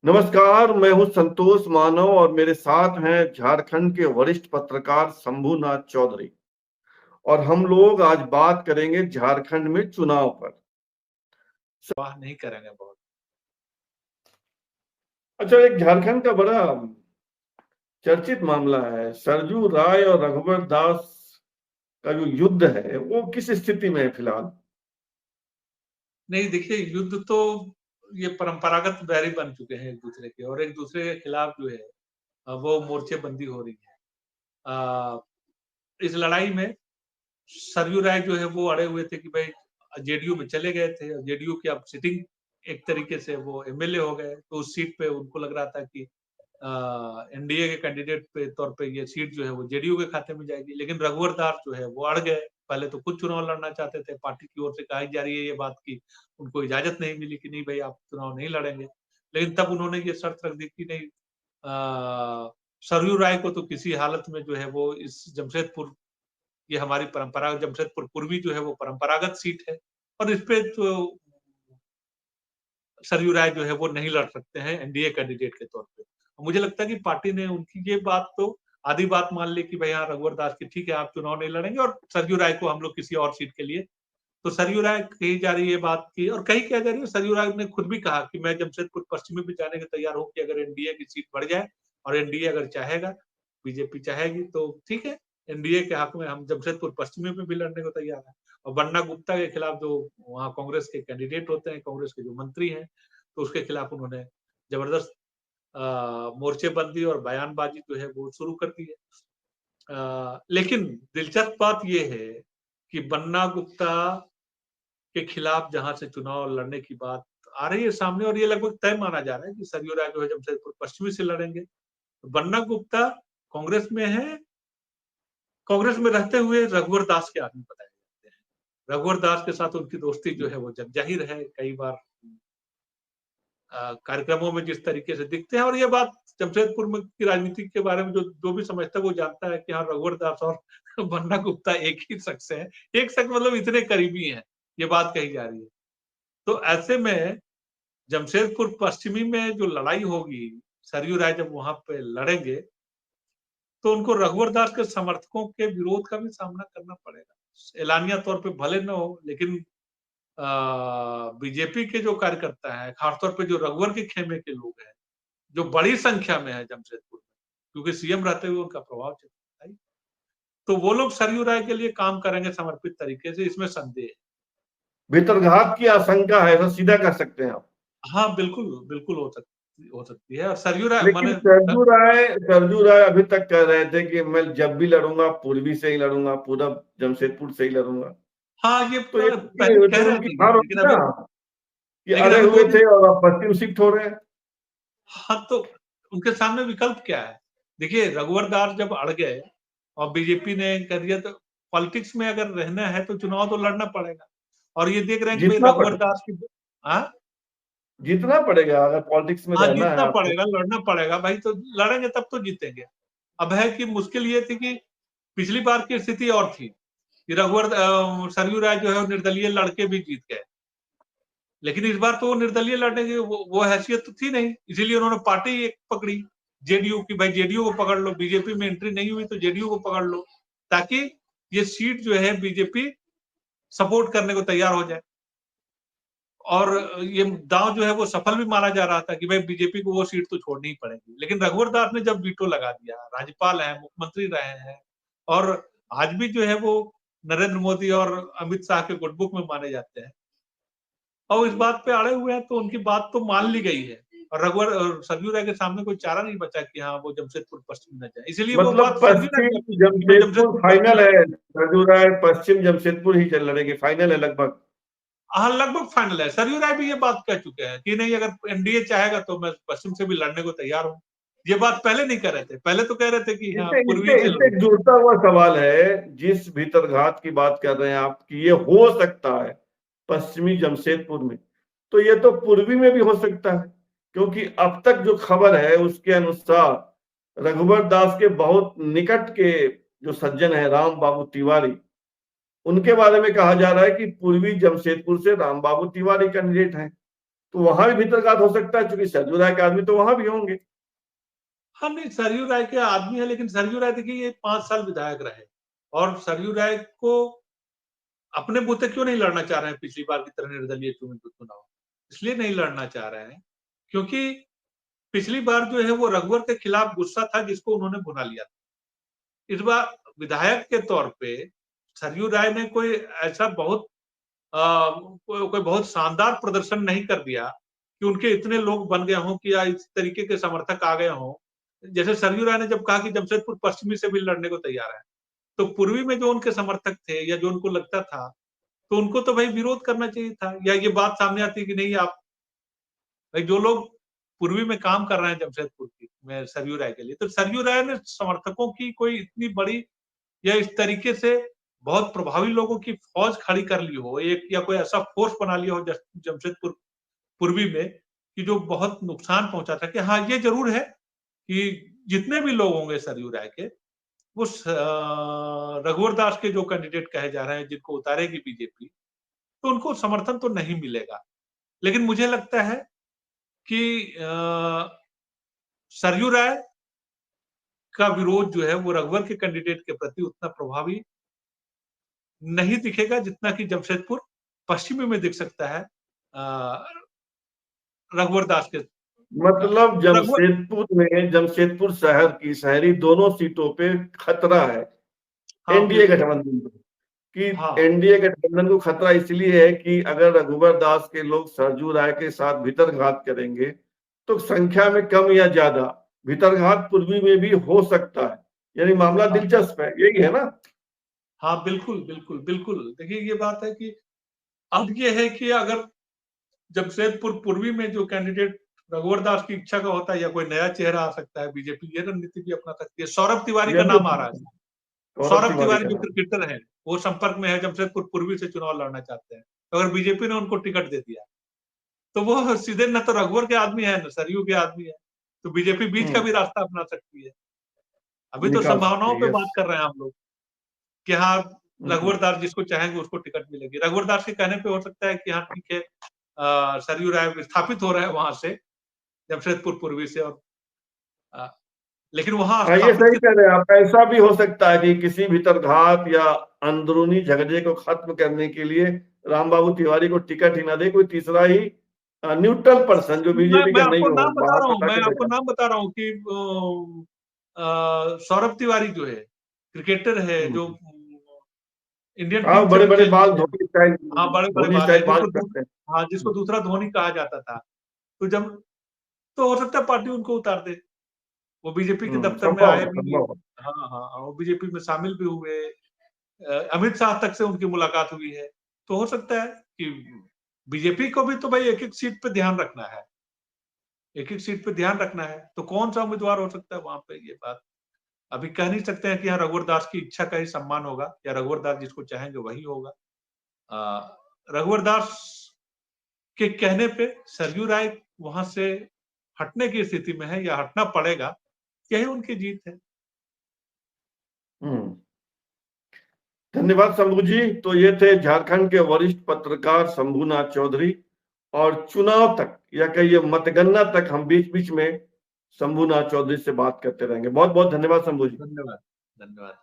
नमस्कार, मैं हूं संतोष मानव और मेरे साथ हैं झारखंड के वरिष्ठ पत्रकार शंभुनाथ चौधरी। और हम लोग आज बात करेंगे झारखंड में चुनाव पर। वाह नहीं करेंगे बहुत। अच्छा, एक झारखंड का बड़ा चर्चित मामला है, सरजू राय और रघुवर दास का जो युद्ध है वो किस स्थिति में है फिलहाल? नहीं देखिए, युद्ध तो ये परंपरागत बैरी बन चुके हैं एक दूसरे के, और एक दूसरे के खिलाफ जो है वो मोर्चेबंदी हो रही है। इस लड़ाई में सरयू राय जो है वो अड़े हुए थे कि भाई जेडीयू में चले गए थे, और जेडीयू की अब सिटिंग एक तरीके से वो एमएलए हो गए, तो उस सीट पे उनको लग रहा था कि एनडीए के कैंडिडेट पे तौर पे ये सीट जो है वो जेडीयू के खाते में जाएगी। लेकिन रघुवर दास जो है वो अड़ गए। पहले तो खुद चुनाव लड़ना चाहते थे, पार्टी की ओर से कही जा रही है ये बात की उनको इजाजत नहीं मिली कि नहीं भाई आप चुनाव नहीं लड़ेंगे। लेकिन तब उन्होंने ये शर्त रख दी कि नहीं, सरयू राय को तो किसी हालत में जो है वो इस जमशेदपुर, ये हमारी परंपरा, जमशेदपुर पूर्वी जो है वो परंपरागत सीट है, और इस पे तो सरयू राय जो है वो नहीं लड़ सकते हैं एनडीए कैंडिडेट के तौर पे। मुझे लगता है कि पार्टी ने उनकी ये बात तो आधी बात मान ली कि भाई हाँ, रघुवर दास की ठीक है आप चुनाव नहीं लड़ेंगे और सरयू राय को हम लोग किसी और सीट के लिए। तो सरयू राय कही जा रही है बात की, और कही क्या जा रही है, सरयू राय ने खुद भी कहा कि मैं जमशेदपुर पश्चिमी भी जाने के तैयार हूँ कि अगर एनडीए की सीट बढ़ जाए और एनडीए अगर चाहेगा, बीजेपी चाहेगी तो ठीक है, एनडीए के हक में हम जमशेदपुर पश्चिमी में भी लड़ने को तैयार है। और बन्ना गुप्ता के खिलाफ जो वहाँ कांग्रेस के कैंडिडेट होते हैं, कांग्रेस के जो मंत्री हैं, तो उसके खिलाफ उन्होंने जबरदस्त मोर्चेबंदी और बयानबाजी जो है वो शुरू कर दी है। लेकिन दिलचस्प बात ये है कि बन्ना गुप्ता के खिलाफ जहां से चुनाव लड़ने की बात आ रही है सामने, और ये लगभग तय माना जा रहा है कि सरयू राय जो है जमशेदपुर पश्चिमी से लड़ेंगे। तो बन्ना गुप्ता कांग्रेस में है, कांग्रेस में रहते हुए रघुवर दास के आदमी बताए जाते हैं। रघुवर दास के साथ उनकी दोस्ती जो है वो जग जाहिर है, कई बार कार्यक्रमों में जिस तरीके से दिखते हैं, और ये बात जमशेदपुर में की राजनीति के बारे में जो जो भी समझता है वो जानता है कि हाँ, रघुवर दास और बन्ना गुप्ता एक ही शख्स है। एक शख्स मतलब इतने करीबी हैं, ये बात कही जा रही है। तो ऐसे में जमशेदपुर पश्चिमी में जो लड़ाई होगी, सरयू राय जब वहां पे लड़ेंगे, तो उनको रघुवर दास के समर्थकों के विरोध का भी सामना करना पड़ेगा। एलानिया तौर पे भले न हो, लेकिन बीजेपी के जो कार्यकर्ता हैं, खासतौर पे जो रघुवर के खेमे के लोग हैं, जो बड़ी संख्या में है जमशेदपुर में, क्योंकि सीएम रहते हुए उनका प्रभाव चलता है, तो वो लोग सरयू राय के लिए काम करेंगे समर्पित तरीके से, इसमें संदेह है। भीतरघात की आशंका है, ऐसा सीधा कर सकते हैं आप? हाँ, बिल्कुल, बिल्कुल हो सकती है, और सरयू राय लेकिन माने सरजू राय अभी तक कह रहे थे कि मैं जब भी लड़ूंगा पूर्वी से ही लड़ूंगा, पूरा जमशेदपुर से ही लड़ूंगा। हाँ, ये तो ये पहले तो कह रहे उनकी थे ये, हार होगी ना कि लेकिन अड़े अभी हुए 2 दिन। थे और अब पश्चिम शिफ्ट हो रहे हैं। हाँ, तो उनके सामने विकल्प क्या है? देखिए, रघुवर दास जब अड़ गए और बीजेपी ने कह दिया, तो पॉलिटिक्स में अगर रहना है तो चुनाव तो लड़ना पड़ेगा, और ये देख रहे हैं कि भाई जीतना रघुवर पड़ेगा। दास की। हाँ? जीतना पड़ेगा, अगर पॉलिटिक्स में हाँ, रहना है जीतना आपको। पड़ेगा, लड़ना पड़ेगा भाई, तो लड़ेंगे तब तो जीतेंगे। अब है कि मुश्किल ये थी कि पिछली बार की स्थिति और थी कि सरयू राय जो है वो निर्दलीय लड़के भी जीत गए। लेकिन इस बार तो वो निर्दलीय लड़ने की वो हैसियत तो थी नहीं, इसीलिए उन्होंने पार्टी एक पकड़ी, जेडीयू की। भाई जेडीयू को पकड़ लो, बीजेपी में एंट्री नहीं हुई तो जेडीयू को पकड़ लो, ताकि ये सीट जो है बीजेपी सपोर्ट करने को तैयार हो जाए। और ये दांव जो है वो सफल भी माना जा रहा था कि भाई बीजेपी को वो सीट तो छोड़नी ही पड़ेगी। लेकिन रघुवर दास ने जब वीटो लगा दिया, राज्यपाल हैं, मुख्यमंत्री रहे हैं, और आज भी जो है वो नरेंद्र मोदी और अमित शाह के गुडबुक में माने जाते हैं, और इस बात पे अड़े हुए हैं, तो उनकी बात तो मान ली गई है। और रघुवर और सरयू राय के सामने कोई चारा नहीं बचा कि हाँ, वो जमशेदपुर पश्चिम न जाए, इसीलिए वो मतलब बात सरयू राय पश्चिम की अपनी थी कि मैं जमशेदपुर जमशेदपुर फाइनल पश्चिम। है। सरजू राय पश्चिम जमशेदपुर ही चल लड़ेगी, फाइनल है लगभग। हाँ, लगभग फाइनल है। सरयू राय भी ये बात कह चुके हैं कि नहीं, अगर एनडीए चाहेगा तो मैं पश्चिम से भी लड़ने को तैयार हूँ। ये बात पहले नहीं कर रहे थे, पहले तो कह रहे थे कि हाँ, इससे पूर्वी इससे से इससे एक लड़ूंगा। जुड़ता हुआ सवाल है, जिस भीतरघात की बात कर रहे हैं आप कि ये हो सकता है पश्चिमी जमशेदपुर में, तो ये तो पूर्वी में भी हो सकता है, क्योंकि अब तक जो खबर है उसके अनुसार रघुवर दास के बहुत निकट के जो सज्जन है राम बाबू तिवारी, उनके बारे में कहा जा रहा है कि पूर्वी जमशेदपुर से राम बाबू तिवारी कैंडिडेट हैं। तो वहां भी भीतरघात हो सकता है, क्योंकि सरयू राय के आदमी तो वहां भी होंगे। हाँ नहीं, सरयू राय के आदमी है, लेकिन सरयू राय देखिए ये 5 साल विधायक रहे और सरयू राय को अपने बूते क्यों नहीं लड़ना चाह रहे हैं पिछली बार की तरह निर्दलीय चुनाव? इसलिए नहीं लड़ना चाह रहे हैं क्योंकि पिछली बार जो है वो रघुवर के खिलाफ गुस्सा था जिसको उन्होंने भुना लिया था। इस बार विधायक के तौर पे सरयू राय ने कोई ऐसा बहुत कोई बहुत शानदार प्रदर्शन नहीं कर दिया कि उनके इतने लोग बन गए हों कि या इस तरीके के समर्थक आ गए हों। जैसे सरयू राय ने जब कहा कि जमशेदपुर पश्चिमी से भी लड़ने को तैयार है, तो पूर्वी में जो उनके समर्थक थे या जो उनको लगता था, तो उनको तो भाई विरोध करना चाहिए था या ये बात सामने आती कि नहीं आप भाई जो लोग पूर्वी में काम कर रहे हैं जमशेदपुर की में सरयू राय के लिए, तो सरयू राय ने समर्थकों की कोई इतनी बड़ी या इस तरीके से बहुत प्रभावी लोगों की फौज खड़ी कर ली हो, एक या कोई ऐसा फोर्स बना लिया हो जमशेदपुर पूर्वी में कि जो बहुत नुकसान पहुंचा था। कि हाँ, ये जरूर है कि जितने भी लोग होंगे सरयू राय के, वो रघुवर दास के जो कैंडिडेट कहे जा रहे हैं जिनको उतारेगी बीजेपी, तो उनको समर्थन तो नहीं मिलेगा। लेकिन मुझे लगता है कि सरयू राय का विरोध जो है वो रघुवर के कैंडिडेट के प्रति उतना प्रभावी नहीं दिखेगा जितना कि जमशेदपुर पश्चिमी में दिख सकता है रघुवर दास के। मतलब रघुवर जमशेदपुर शहर की शहरी दोनों सीटों पे खतरा है हाँ एनडीए गठबंधन को, कि हाँ एनडीए गठबंधन को खतरा इसलिए है कि अगर रघुवर दास के लोग सरयू राय के साथ भीतरघात करेंगे तो संख्या में कम या ज्यादा भीतरघात पूर्वी में भी हो सकता है। यानी मामला हाँ दिलचस्प है, यही है ना? हाँ, बिल्कुल बिल्कुल बिल्कुल। देखिए ये बात है कि अब ये है कि अगर जमशेदपुर पूर्वी में जो कैंडिडेट रघुवर दास की इच्छा का होता है या कोई नया चेहरा आ सकता है, बीजेपी ये रणनीति भी अपना सकती है। सौरभ तिवारी का जैसे नाम आ रहा है। गौरव सौरभ तिवारी तिवारी का जो नाम। क्रिकेटर है, वो संपर्क में है, जमशेदपुर पूर्वी से चुनाव लड़ना चाहते हैं। तो अगर बीजेपी ने उनको टिकट दे दिया तो वो सीधे न तो रघुवर के आदमी है न सरयू के आदमी है, तो बीजेपी बीच का भी रास्ता अपना सकती है। अभी तो निकाल सकते संभावनाओं हैं, पे यस। बात कर रहे हैं हम लोग कि हाँ, रघुवर दास जिसको चाहेंगे उसको टिकट मिलेगी। रघुवर दास के कहने पे हो सकता है कि हाँ ठीक है, सरयू राय विस्थापित हो रहे हैं वहां से, जमशेदपुर पूर्वी से, और अ, लेकिन वहां हाँ, ये स्थापित सही कह रहे हैं आप। ऐसा भी हो सकता है कि किसी भीतरघात या अंदरूनी झगड़े को खत्म करने के लिए रामबाबू तिवारी को टिकट ही ना दे, कोई तीसरा ही न्यूट्रल पर्सन जो बीजेपी मैं का नहीं आपको हो, नाम बता बाहर रहा से हूँ, ला मैं के आपको देगा। नाम बता रहा हूँ कि सौरभ तिवारी जो है क्रिकेटर है, हम्म। जो इंडियन हाँ, टीम से बड़े भी बड़े खेल बाल, चुके हैं। धोनी स्टाइल, हाँ, बड़े बड़े धोनी बाल है, स्टाइल बाल करते हैं। हाँ, जिसको दूसरा धोनी कहा जाता था। तो जब तो हो सकता है पार्टी उनको उतार दे। वो बीजेपी के दफ्तर में संभव आए है, भी। संभव है। हाँ हाँ हाँ, वो बीजेपी में शामिल भी हुए। अमित शाह तक से उनकी मुलाकात हुई है। तो हो सकता है कि बीजेपी को भी तो भाई एक एक सीट पे ध्यान रखना है, एक एक सीट पे ध्यान रखना है। तो कौन सा उम्मीदवार हो सकता है वहां पे, ये बात अभी कह नहीं सकते हैं कि यहाँ रघुवर दास की इच्छा का ही सम्मान होगा या रघुवर दास जिसको चाहेंगे वही होगा। रघुवर दास के कहने पे सरयू राय वहां से हटने की स्थिति में है या हटना पड़ेगा, यही उनकी जीत है। हम्म। धन्यवाद शंभू जी। तो ये थे झारखंड के वरिष्ठ पत्रकार शंभूनाथ चौधरी, और चुनाव तक या कहिए मतगणना तक हम बीच बीच में शंभूनाथ चौधरी से बात करते रहेंगे। बहुत बहुत धन्यवाद शंभू जी। धन्यवाद। धन्यवाद।